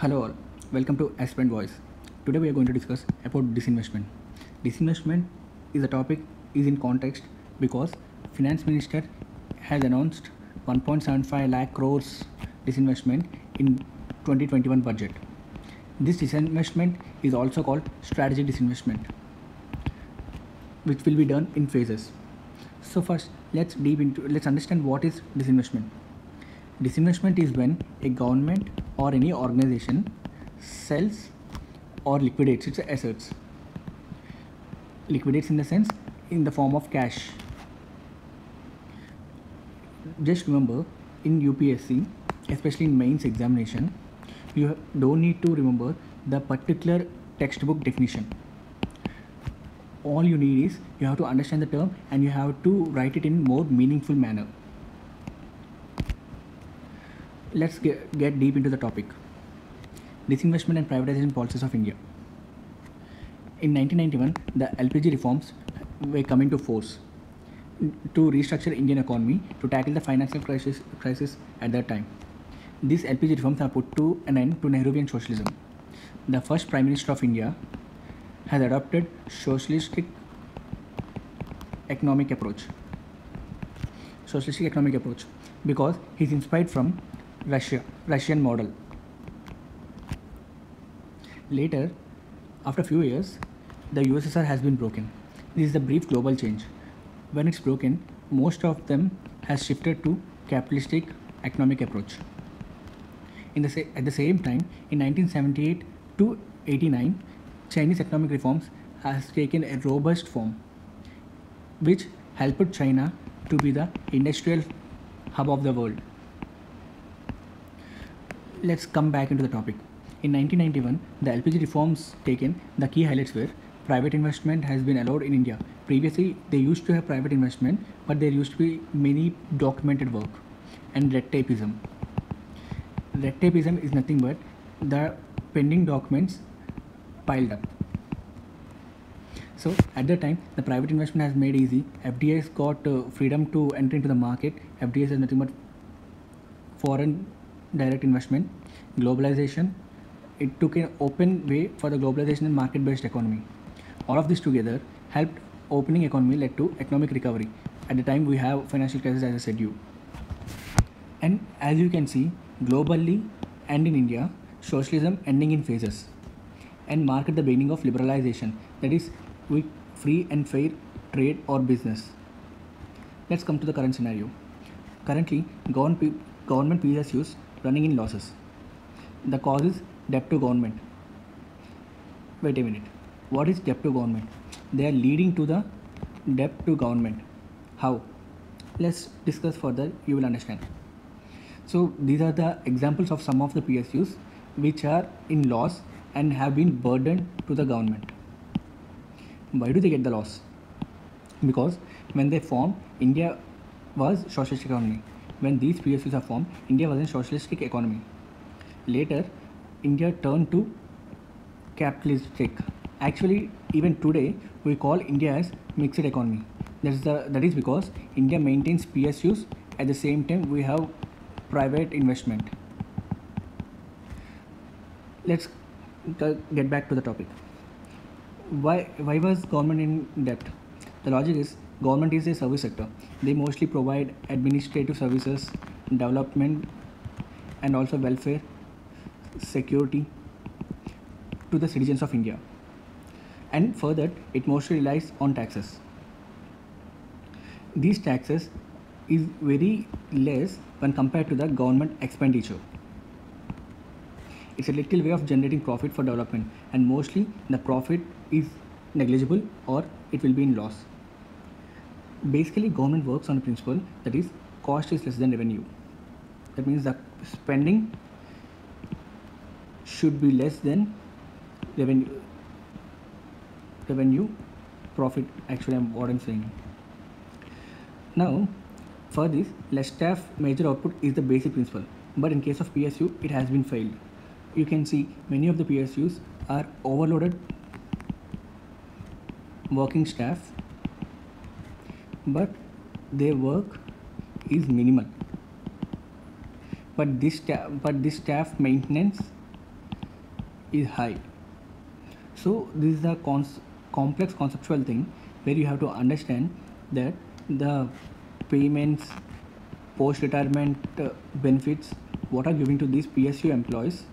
Hello all, welcome to Aspirant Voice. Today we are going to discuss about disinvestment. Disinvestment is a topic is in context because Finance Minister has announced 1.75 lakh crores disinvestment in 2021 budget. This disinvestment is also called strategic disinvestment, which will be done in phases. So first, let's understand what is disinvestment. Disinvestment is when a government or any organization sells or liquidates its assets. Liquidates in the sense in the form of cash. Just remember in UPSC, especially in mains examination, you don't need to remember the particular textbook definition. All you need is you have to understand the term and you have to write it in more meaningful manner. Let's get deep into the topic. Disinvestment and privatization policies of India. In 1991, the LPG reforms were coming to force to restructure Indian economy to tackle the financial crisis at that time. These LPG reforms have put to an end to Nehruvian socialism. The first Prime Minister of India has adopted socialistic economic approach. Socialistic economic approach because he's inspired from Russian model. Later, after a few years, the USSR has been broken. This is the brief global change. When it's broken, most of them has shifted to capitalistic economic approach. At the same time, in 1978 to 89, Chinese economic reforms has taken a robust form, which helped China to be the industrial hub of the world. Let's come back into the topic. In 1991, the LPG reforms taken, the key highlights were private investment has been allowed in India. Previously, they used to have private investment, but there used to be many documented work and red tapeism. Red tapeism is nothing but the pending documents piled up. So at that time, the private investment has made easy. FDIs got freedom to enter into the market. FDIs is nothing but foreign direct investment. Globalization, it took an open way for the globalization and market-based economy. All of this together helped opening economy led to economic recovery. At the time we have financial crisis, as I said you. And as you can see, globally and in India, socialism ending in phases and marked the beginning of liberalization, that is with free and fair trade or business. Let's come to the current scenario. Currently, government PSUs running in losses. The cause is debt to government. Wait a minute. What is debt to government? They are leading to the debt to government. How? Let's discuss further. You will understand. So these are the examples of some of the PSUs which are in loss and have been burdened to the government. Why do they get the loss? Because when they formed, India was socialist economy. When these PSUs are formed, India was a socialistic economy. Later, India turned to capitalistic. Actually, even today, we call India as mixed economy. That is because India maintains PSUs. At the same time, we have private investment. Let's get back to the topic. Why was government in debt? The logic is government is a service sector. They mostly provide administrative services, development, and also welfare, security to the citizens of India. And further, it mostly relies on taxes. These taxes is very less when compared to the government expenditure. It's a little way of generating profit for development, and mostly the profit is negligible or it will be in loss. Basically, government works on a principle that is cost is less than revenue. That means the spending should be less than revenue profit. Actually, what I'm saying. Now, for this, less staff, major output is the basic principle. But in case of PSU, it has been failed. You can see many of the PSUs are overloaded working staff, but their work is minimal. But this staff maintenance is high. So this is a complex conceptual thing where you have to understand that the payments, post-retirement benefits, what are giving to these PSU employees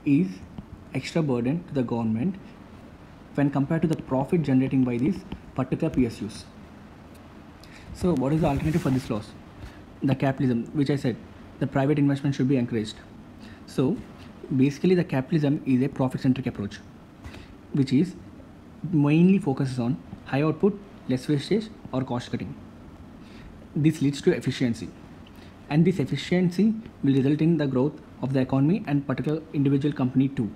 is extra burden to the government when compared to the profit generating by these particular PSUs. So what is the alternative for this loss? The capitalism, which I said, the private investment should be encouraged. So basically the capitalism is a profit-centric approach, which is mainly focuses on high output, less wastage or cost cutting. This leads to efficiency, and this efficiency will result in the growth of the economy and particular individual company too.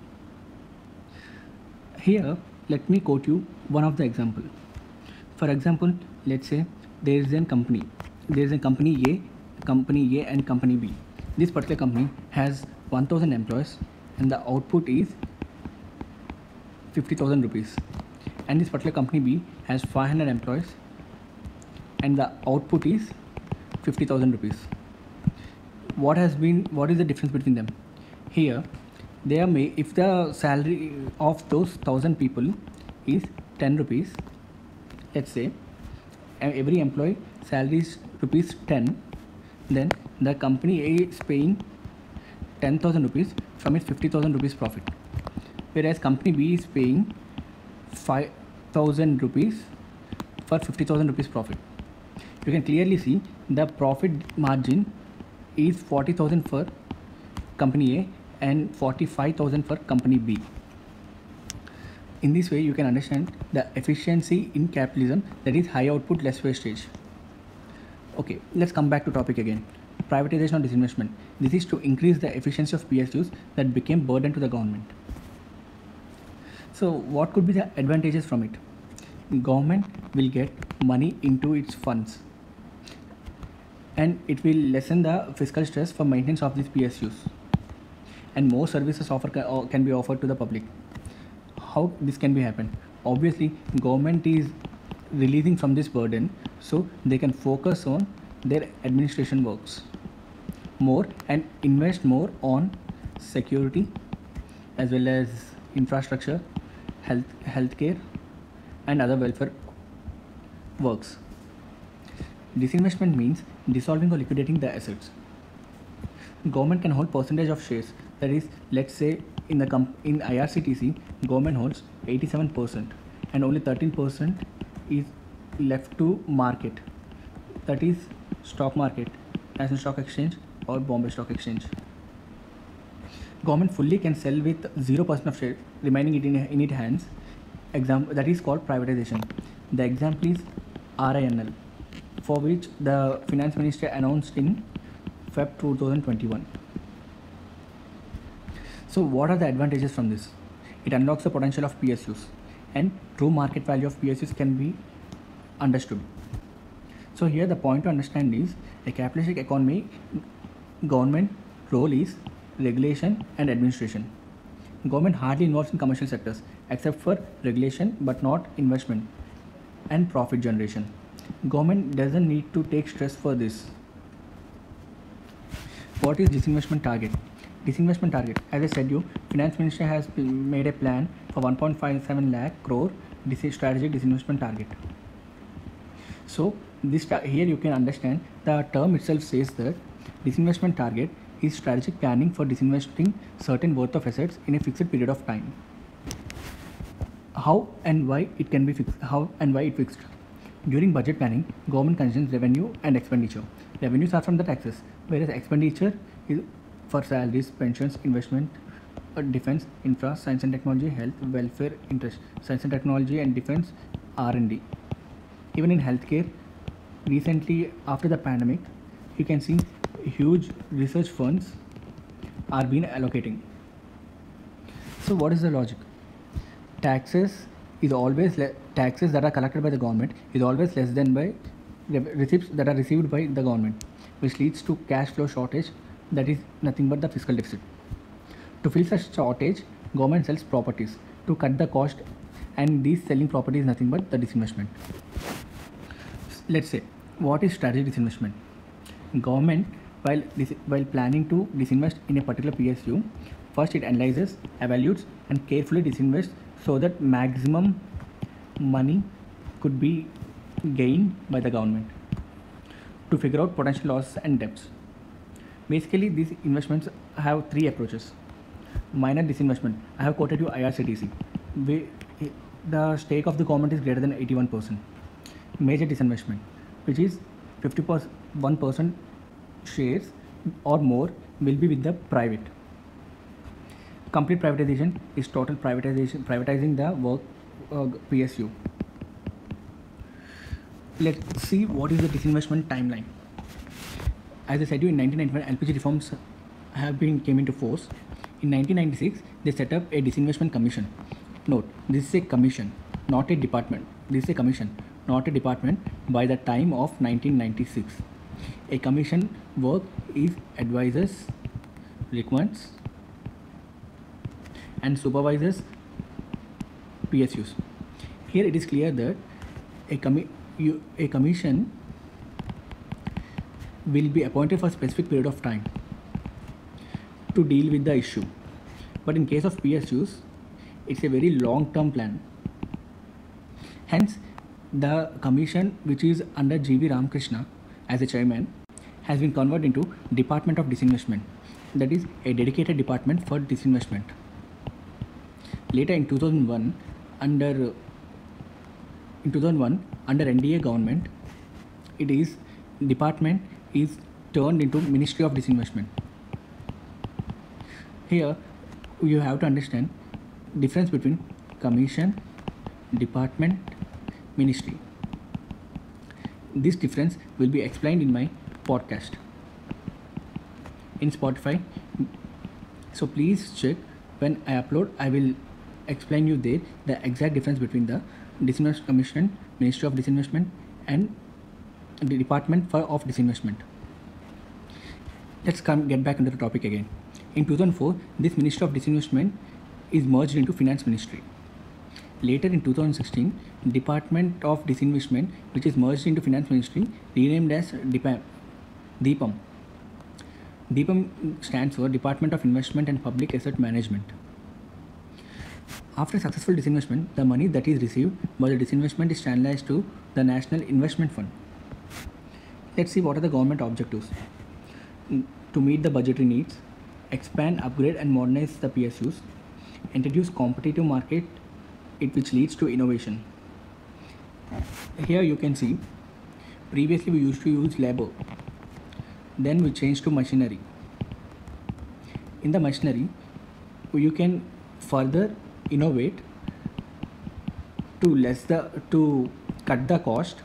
Here, let me quote you one of the example. For example, let's say there is a company and company B. This particular company has 1000 employees and the output is 50,000 rupees, and this particular company B has 500 employees and the output is 50,000 rupees. What is the difference between them? Here they are if the salary of those 1000 people is 10 rupees, let's say every employee salary is rupees 10, then the company A is paying 10,000 rupees from its 50,000 rupees profit, whereas company B is paying 5,000 rupees for 50,000 rupees profit. You can clearly see the profit margin is 40,000 for company A and 45,000 for company B. In this way, you can understand the efficiency in capitalism, that is high output, less wastage. Okay, let's come back to topic again. Privatization or disinvestment. This is to increase the efficiency of PSUs that became burden to the government. So what could be the advantages from it? The government will get money into its funds, and it will lessen the fiscal stress for maintenance of these PSUs, and more services can be offered to the public. How this can be happen? Obviously, government is releasing from this burden, so they can focus on their administration works more and invest more on security as well as infrastructure, healthcare and other welfare works. Disinvestment means dissolving or liquidating the assets. Government can hold percentage of shares, that is, let's say in IRCTC government holds 87% and only 13% is left to market, that is stock market, National Stock Exchange or Bombay Stock Exchange. Government fully can sell with 0% of share remaining in its hands. That is called privatization. The example is RINL, for which the finance minister announced in Feb 2021. So what are the advantages from this? It unlocks the potential of PSUs and true market value of PSUs can be understood. So here the point to understand is a capitalistic economy, government role is regulation and administration. Government hardly involves in commercial sectors except for regulation but not investment and profit generation. Government doesn't need to take stress for this. What is disinvestment target? Disinvestment target, as I said, finance minister has made a plan for 1.57 lakh crore strategic disinvestment target. So here you can understand the term itself says that disinvestment target is strategic planning for disinvesting certain worth of assets in a fixed period of time. How and why it can be fixed? How and why it fixed? During budget planning, government considers revenue and expenditure. Revenues are from the taxes, whereas expenditure is for salaries, pensions, investment, defense, infra, science and technology, health, welfare, interest, science and technology and defense, R&D. Even in healthcare, recently after the pandemic, you can see huge research funds are being allocating. So what is the logic? Taxes that are collected by the government is always less than by receipts that are received by the government, which leads to cash flow shortage, that is nothing but the fiscal deficit. To fill such shortage, government sells properties to cut the cost, and these selling property is nothing but the disinvestment. Let's say, what is strategic disinvestment? Government While planning to disinvest in a particular PSU, first it analyzes, evaluates, and carefully disinvests so that maximum money could be gained by the government to figure out potential losses and debts. Basically, these investments have three approaches. Minor disinvestment. I have quoted you IRCTC. The stake of the government is greater than 81%. Major disinvestment, which is 1% shares or more will be with the private. Complete privatization is total privatizing the work PSU. Let's see what is the disinvestment timeline. As I said you, in 1991 LPG reforms came into force. In 1996 they set up a disinvestment commission. Note, this is a commission, not a department. This is a commission, not a department. By the time of 1996, a commission work is advises, recommends, and supervises PSUs. Here it is clear that a commission will be appointed for a specific period of time to deal with the issue. But in case of PSUs, it's a very long-term plan. Hence, the commission, which is under G.V. Ramakrishna as a chairman, has been converted into Department of Disinvestment. That is a dedicated department for disinvestment. Later in 2001, under NDA government, department is turned into Ministry of Disinvestment. Here you have to understand difference between commission, department, ministry. This difference will be explained in my podcast in Spotify. So please check when I upload. I will explain you there the exact difference between the Disinvestment Commission, Ministry of Disinvestment, and the Department of Disinvestment. Let's get back into the topic again. In 2004, this Ministry of Disinvestment is merged into Finance Ministry. Later in 2016, Department of Disinvestment, which is merged into Finance Ministry, renamed as DIPAM. DIPAM stands for Department of Investment and Public Asset Management. After successful disinvestment, the money that is received by the disinvestment is channelized to the National Investment Fund. Let's see what are the government objectives. To meet the budgetary needs, expand, upgrade and modernize the PSUs, introduce competitive market, which leads to innovation. Here you can see, previously we used to use labor, then we changed to machinery. In the machinery, you can further innovate to cut the cost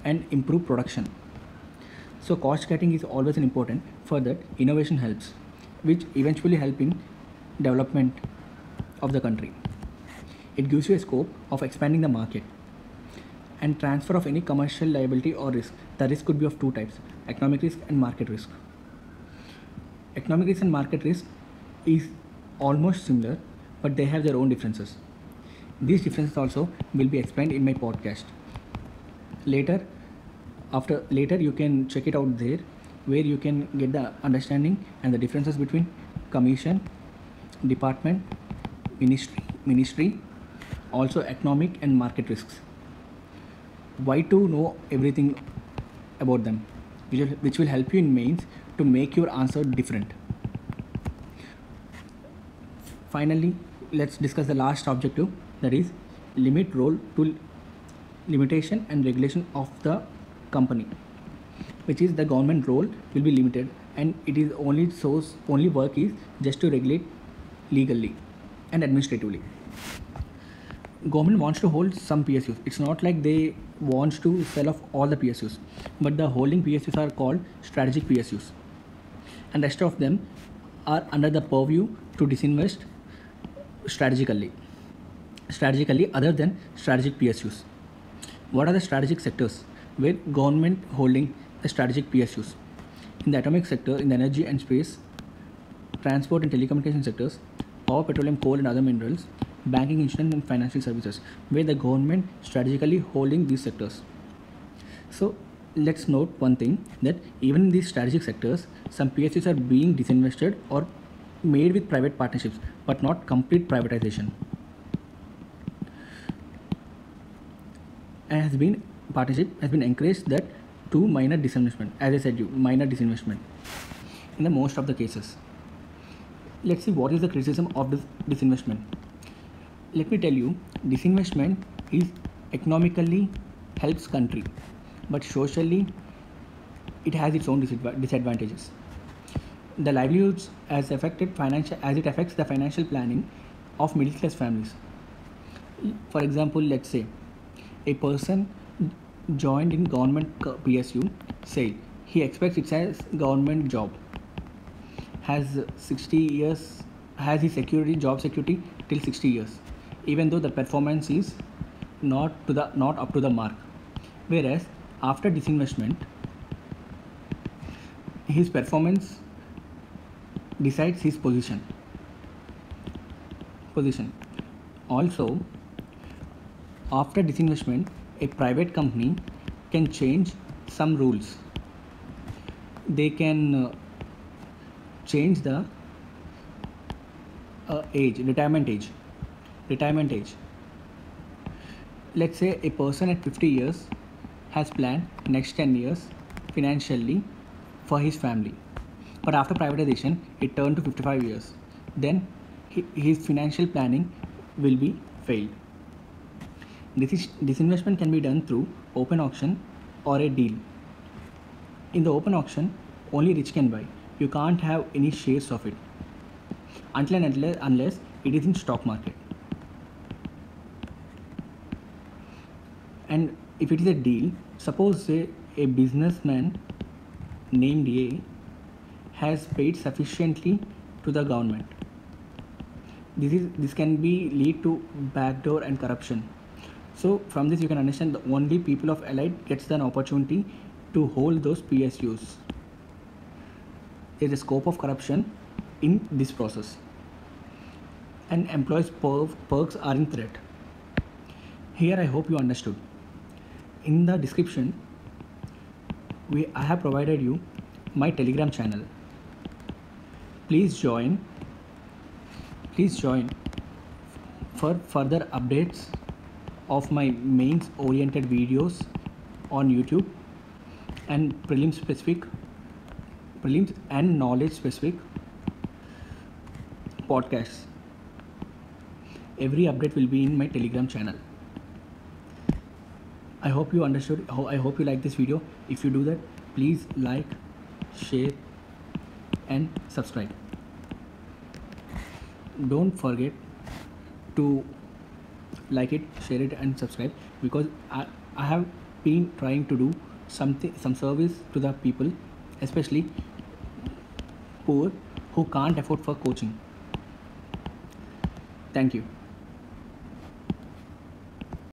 and improve production. So cost cutting is always an important. For that, innovation helps, which eventually help in development of the country. It gives you a scope of expanding the market and transfer of any commercial liability or risk. The risk could be of two types: economic risk and market risk. Economic risk and market risk is almost similar, but they have their own differences. These differences also will be explained in my podcast. Later you can check it out there, where you can get the understanding and the differences between commission, department, ministry, also economic and market risks. Why to know everything about them, which will help you in mains to make your answer different. Finally, let's discuss the last objective, that is limit role to limitation and regulation of the company, which is the government role will be limited, and it is only work is just to regulate legally and administratively. Government wants to hold some PSUs. It's not like they want to sell off all the PSUs, but the holding PSUs are called strategic PSUs, and rest of them are under the purview to disinvest strategically other than strategic PSUs. What are the strategic sectors where government holding the strategic PSUs? In the atomic sector, in the energy and space, transport and telecommunication sectors, power, petroleum, coal and other minerals, banking, insurance and financial services, where the government strategically holding these sectors. So let's note one thing, that even in these strategic sectors, some PSUs are being disinvested or made with private partnerships, but not complete privatization. And partnership has been encouraged that to minor disinvestment, as I said you, minor disinvestment in the most of the cases. Let's see what is the criticism of this disinvestment. Let me tell you, disinvestment is economically helps country, but socially it has its own disadvantages. The livelihoods as it affects the financial planning of middle class families. For example, let's say a person joined in government PSU, say he expects it as government job, has 60 years, has his job security till 60 years, even though the performance is not up to the mark. Whereas after disinvestment, his performance decides his position. Also, after disinvestment, a private company can change some rules. They can change the retirement age. Let's say a person at 50 years has planned next 10 years financially for his family, but after privatization it turned to 55 years. Then his financial planning will be failed. This investment can be done through open auction or a deal. In the open auction, only rich can buy. You can't have any shares of it until and unless it is in stock market. And if it is a deal, suppose a businessman named A has paid sufficiently to the government. This can be lead to backdoor and corruption. So from this you can understand that only people of elite gets an opportunity to hold those PSUs. There is a scope of corruption in this process, and employees' perks are in threat. Here I hope you understood. In the description, I have provided you my Telegram channel. Please join for further updates of my mains oriented videos on YouTube and prelims and knowledge specific podcasts. Every update will be in my Telegram channel. I hope you understood. I hope you like this video. If you do that, please like, share and subscribe. Don't forget to like it, share it and subscribe, because I have been trying to do some service to the people, especially poor, who can't afford for coaching. Thank you.